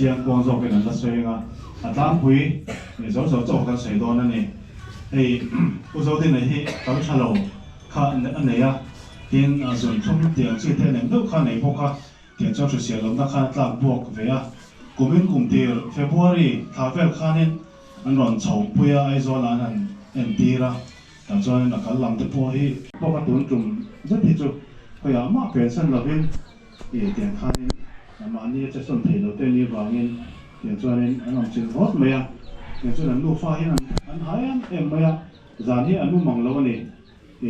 chiang quang zo cáiนั้นละสวยงาตามคุยเนี่ยสาวๆจบกันใส่ตัวนั่นนี่ไอ้ผู้สาวที่ไหนที่เขาฉลองข้าอันไหนอะเตียงส่วนทุ่มเตียงชื่อเตียงเนี่ยลูกข้าไหนพวกข้าเตียงเจ้าชุดเสียลมนักข้าตามพวกเวียกลุ่มเป็นกลุ่มเดียวเฟบรุรีท้าเฟลข้าเนี่ยอันร้อนเฉาปุยไอโซลานันเอ็นตีระแต่จอยนักการลำที่พวกที่พวกกระตุ้นจุ่มจะที่จุพยายามมาเปลี่ยนเส้นระเบียงเตียงข้าเนี่ยมานี่จะส่งเทเราเต้นนี่บางเงินอย่างส่วนนี้อันนั้นจึงรถไหมอ่ะอย่างส่วนนั้นลูกฟ้าที่นั่นอันหายอันเอ็มไหมอ่ะจานนี้อันนู้นมังแล้วนี่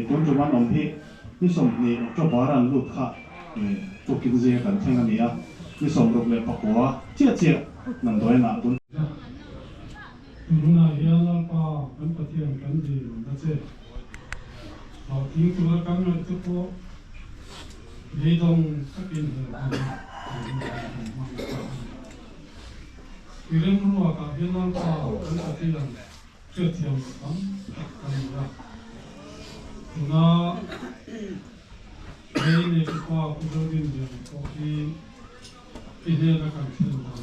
คนจุบันองพี่นี่ส่งนี่จบารันลูกข้าตัวกินเสียกันแข่งกันนี่อ่ะนี่ส่งลงเลยปักหัวเจี๊ยนั่นด้วยนะตุนรู้นะเฮียเราป้าเป็นปฏิญาณกันดีนะเจ้เราทิ้งตัวกันมาทุกพวกยีดงสักอินอีเรื่องรู้ว่าการเฮียเราป้าเป็นปฏิญาณเชื่อเทียมกันกันนะนะเฮียนี่คือว่าผู้รู้ดินเดียวก็ที่ที่เฮียนักการเมืองเรา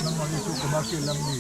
Namanya suka makin lambi.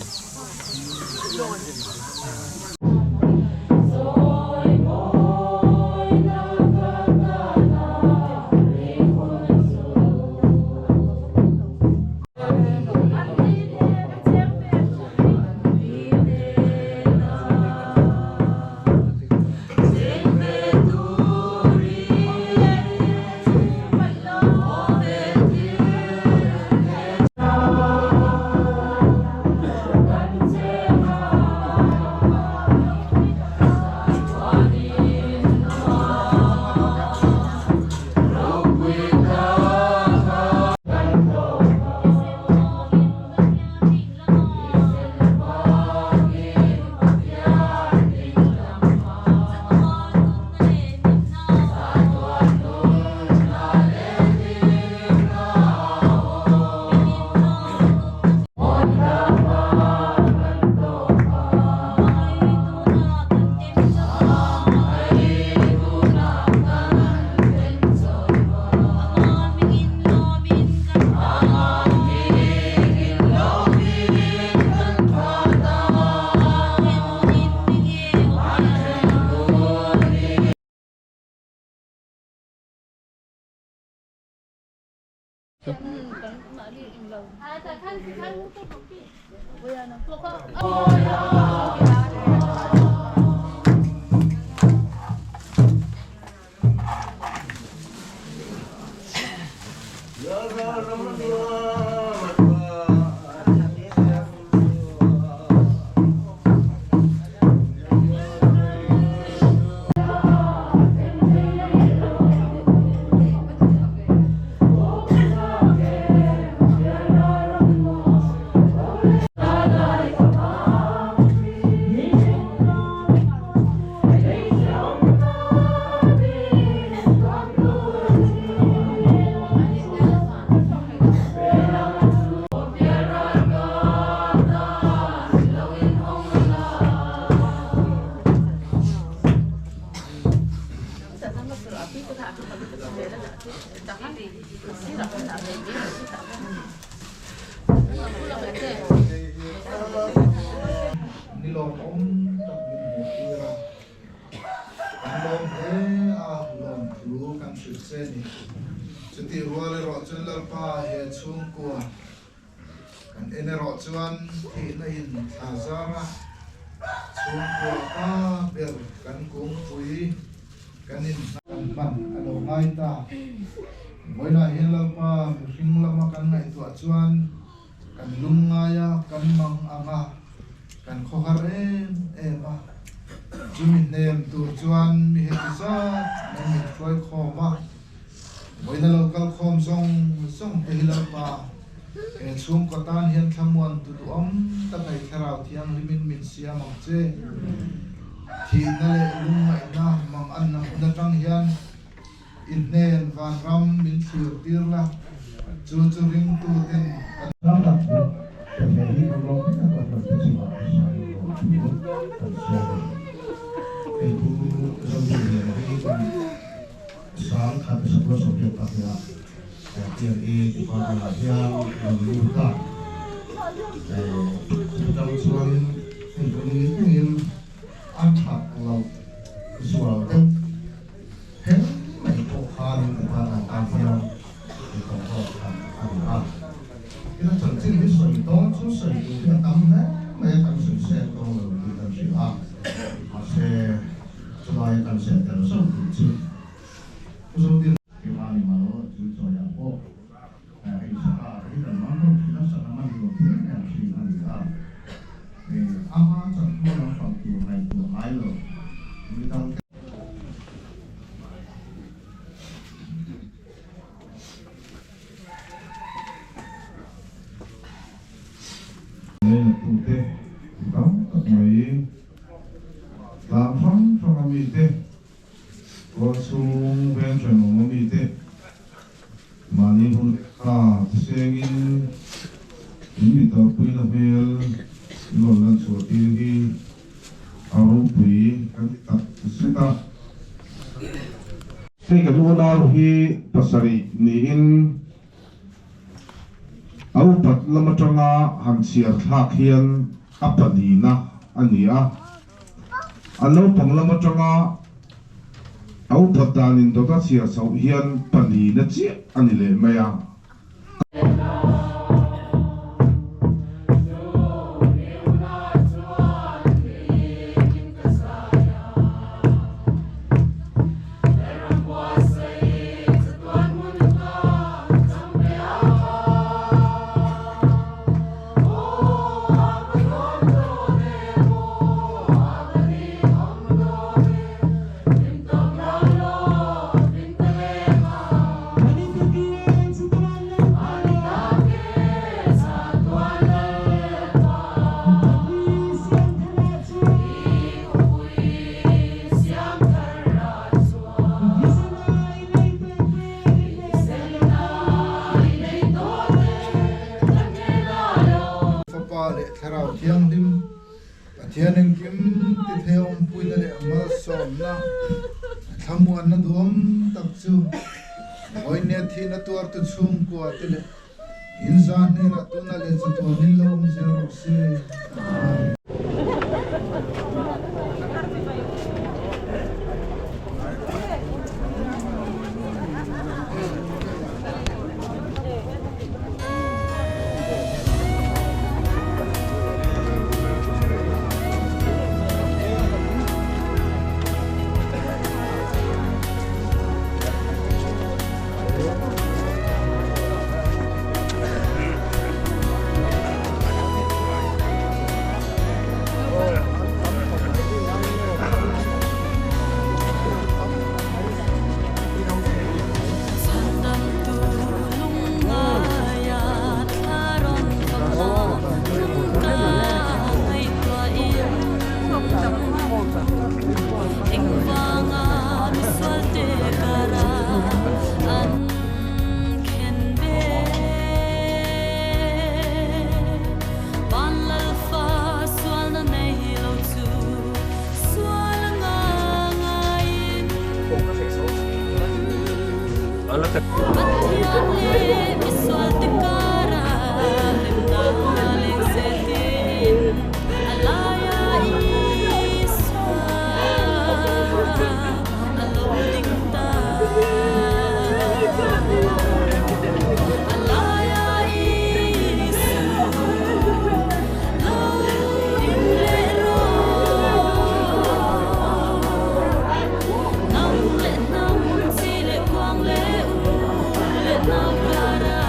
Nilong tak mukira. Nilong long tu kan seni. Jadi ruale rojan lalpa he chungkua. Kan ene rojan ina in azara. Chungkua ka ber kan kung pui kanin kan ban alo ngai ta. Moina he lalpa ring lama kan ngai tu acuan. Kan lungaya kan mang anga. Kan khohar ema jumin nem tu chuan mi hetisa mi khoi khoma boina local khom song tehila pa e chung kotan hian thamuan tu ta kai tharau thiang limin min siam che thi na le lungai na mang an na tang hian in nen van ram min thir tirla chu ring tu ten ram ram Jadi kalau kita berada di sana, itu sebenarnya sang kata sebuah subjek apa yang di mana yang mengubah dalam soal ini antar kalau soal itu itu hal mana yang dikatakan apa kita terjadi di suatu sosial yang tamnya mereka sukses kalau kita siap masih selain kan saya terus itu kemudian gimana malu itu yang oh ini sekarang kita mampu kita sangat mampu yang sih ada apa contoh yang fakir itu ayo kita Wasung bensin memilih manipur sengin ini tapi lebih nolan suatu lagi arupui kan kita saya kedua naruhi pasari nihin au pat lama tanga hansiar hakhian apadina ania alo panglama tanga au patanin to ta sia sau hian pani na chi ani le maya Tharau thiang lim pathian kim ti theom puina le ma som na thamuan na dom tak chu oine thi na tuar tu chum ko atile insan ne ra tu na le chu to nin lom zero se Engwanga miswalte kara an kenbe Banlal fa swal na nei lo tu swal nga ngain Matiyan le miswalte kara himna le zetin alaya isa alo dingta alaya isa lo dinglero nam le nam sile kwang le u le nam kara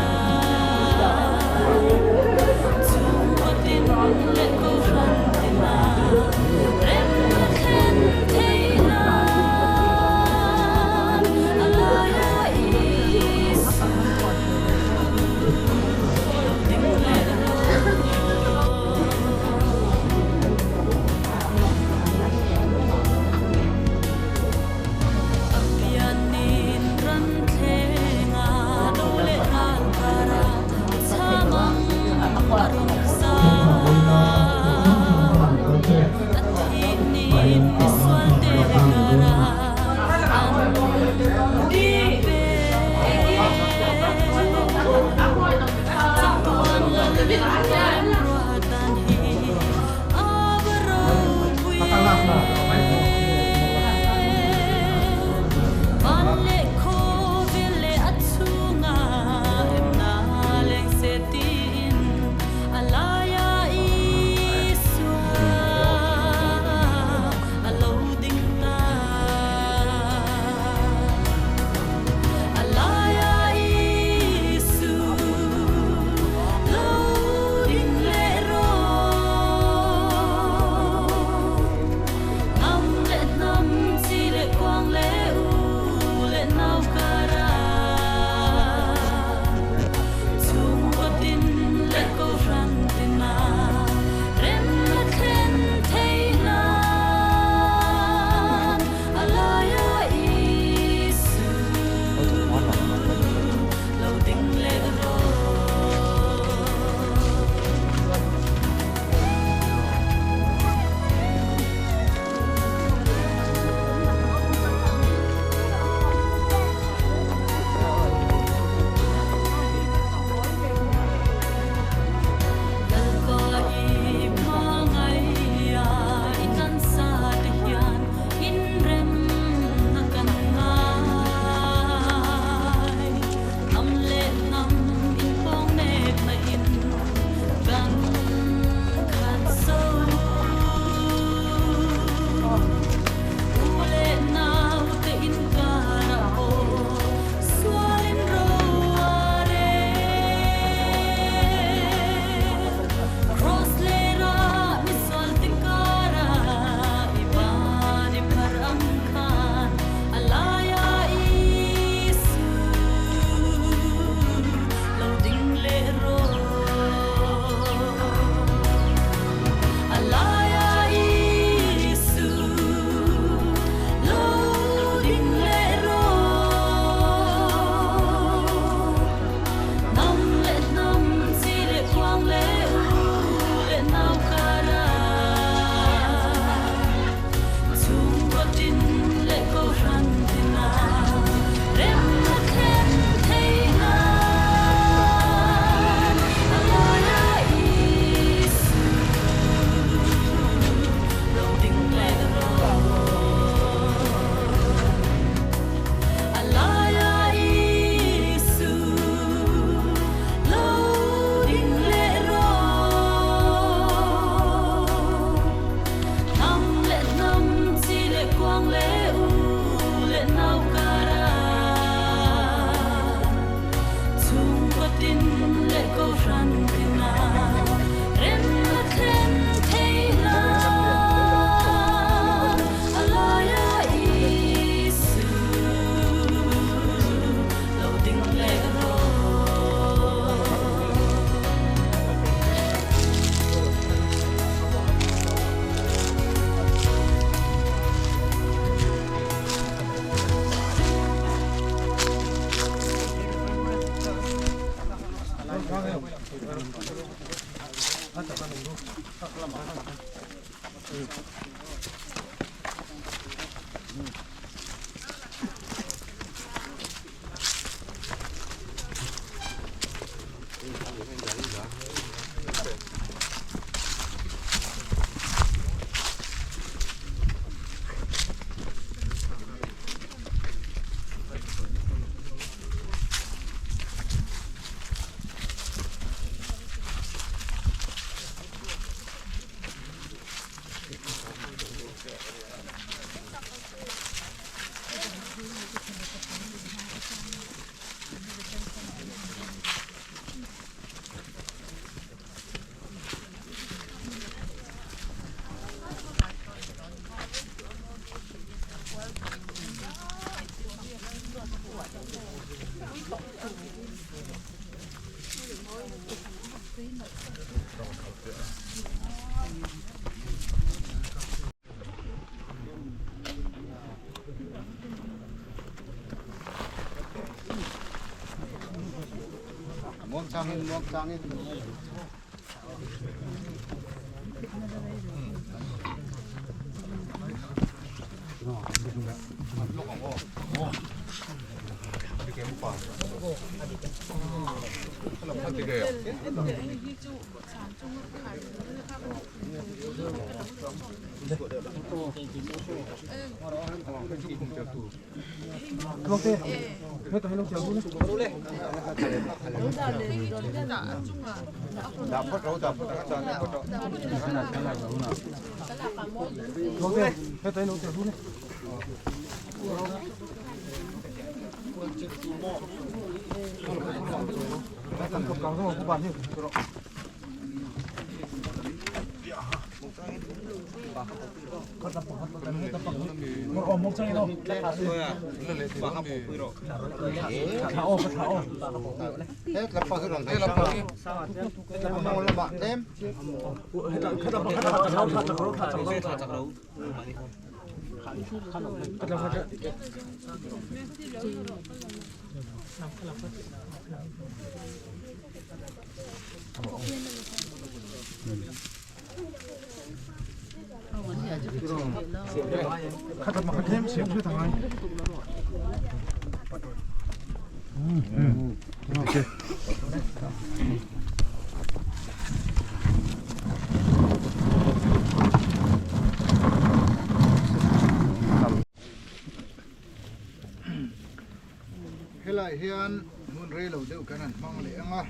helai hian mun rei lo deuh kan an hmang le anga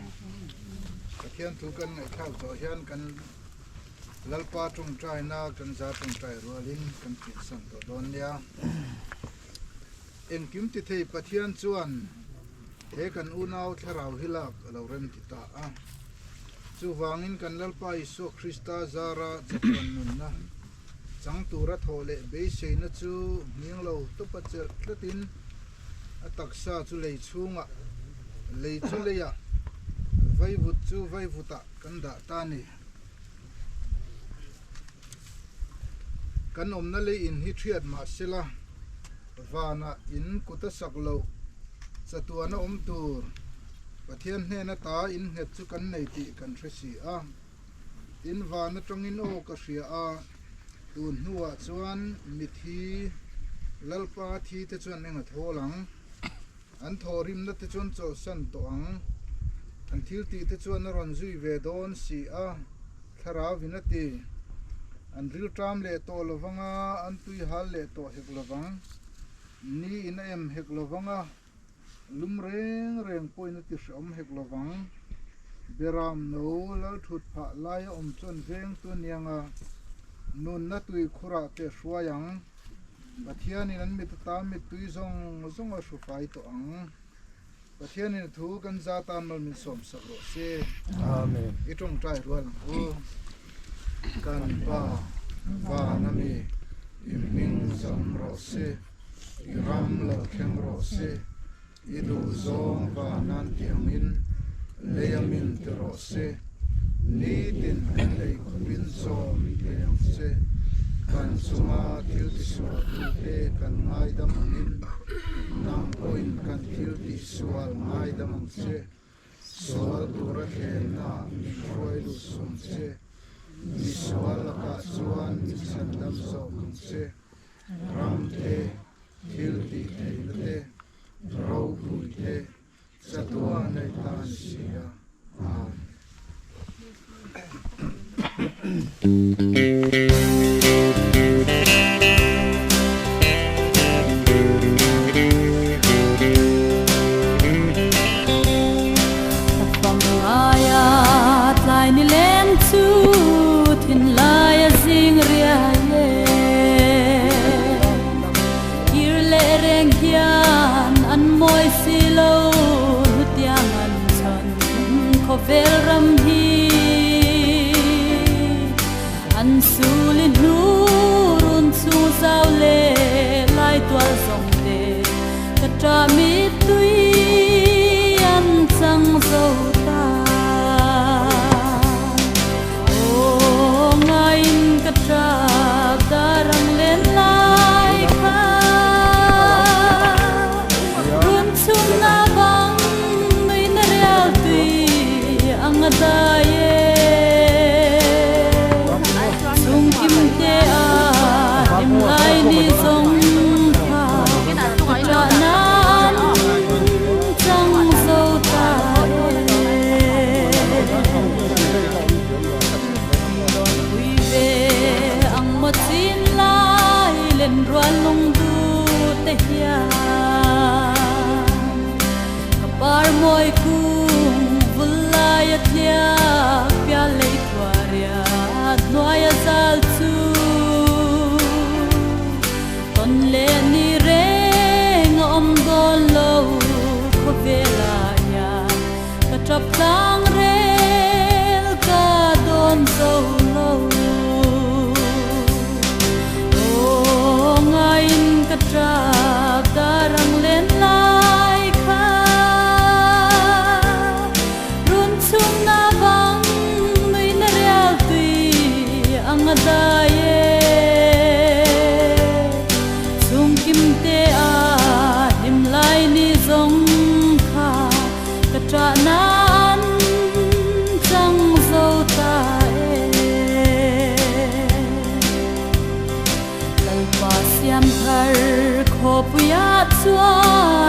pathian thu kan ngai thau to hian kan lalpa tung trai na kan za tung trai rualin kan pin san to don nia en kim ti thei pathian chuan he kan unau tharau hilak lo rem ti ta a chu wangin kan lalpa iso krista zara chakran nun na chang tura thole be seina chu ming lo to pa chel tlatin ataksa chu lei chunga lei chu leya vai vut chu vai vuta kan da ta ni kan omna le in hi thiat ma sela vana in kuta saklo chatuana om tur pathian hne na ta in het chu kan nei ti kan thresi a in vana tongin o ka hria a tun nuwa chuan mithi lalpa thi te chuan enga tholang an thorim na te chuan chaw san to ang an thil ti te chuan ron zui ve don si a thara vinati an ril tram le to lovanga an tui hal le to hek lovang ni in em hek lovanga lum reng reng poina ti som hek lovang beram no lal thut pha lai om chon veng tu nianga nun na tui khura te hruayang pathian in an mit ta mit tui zong zong a hru fai to ang pathian in thu kan za tan mal min som sak ro se amen itong trai rual o kan pa va na mi iming zam ro se iram la khem ro se idu zong va nan tiangin leyamin te ro se ni tin lei bin zo mi leang se kan suma til ti sual te kan ngai dam in nam point kan til ti sual ngai dam se sual dura ke na mi khoi lu sum se mi sual ka suan mi san dam so kum se ram te til ti te ro pu te satua nei tan sia Veram hi an sulin nurun chu zau le lai twal zong te katra mi tui an chang zo ta o ngain katra darang len lai kha run chung na bang nei na real tui lung du te hian kapar moi kung vulai atlia pya lei kwaria noya zal chu ton le ni reng om don lo ko vela ya ka trap tang rel ka don so lo o ngain ka trap darang len lai kha run chung na bang nui na real tui ang adaye chung kim te a dim lai ni zong kha ka tra na an chang zo ta kal pa siam thar kho puya chuan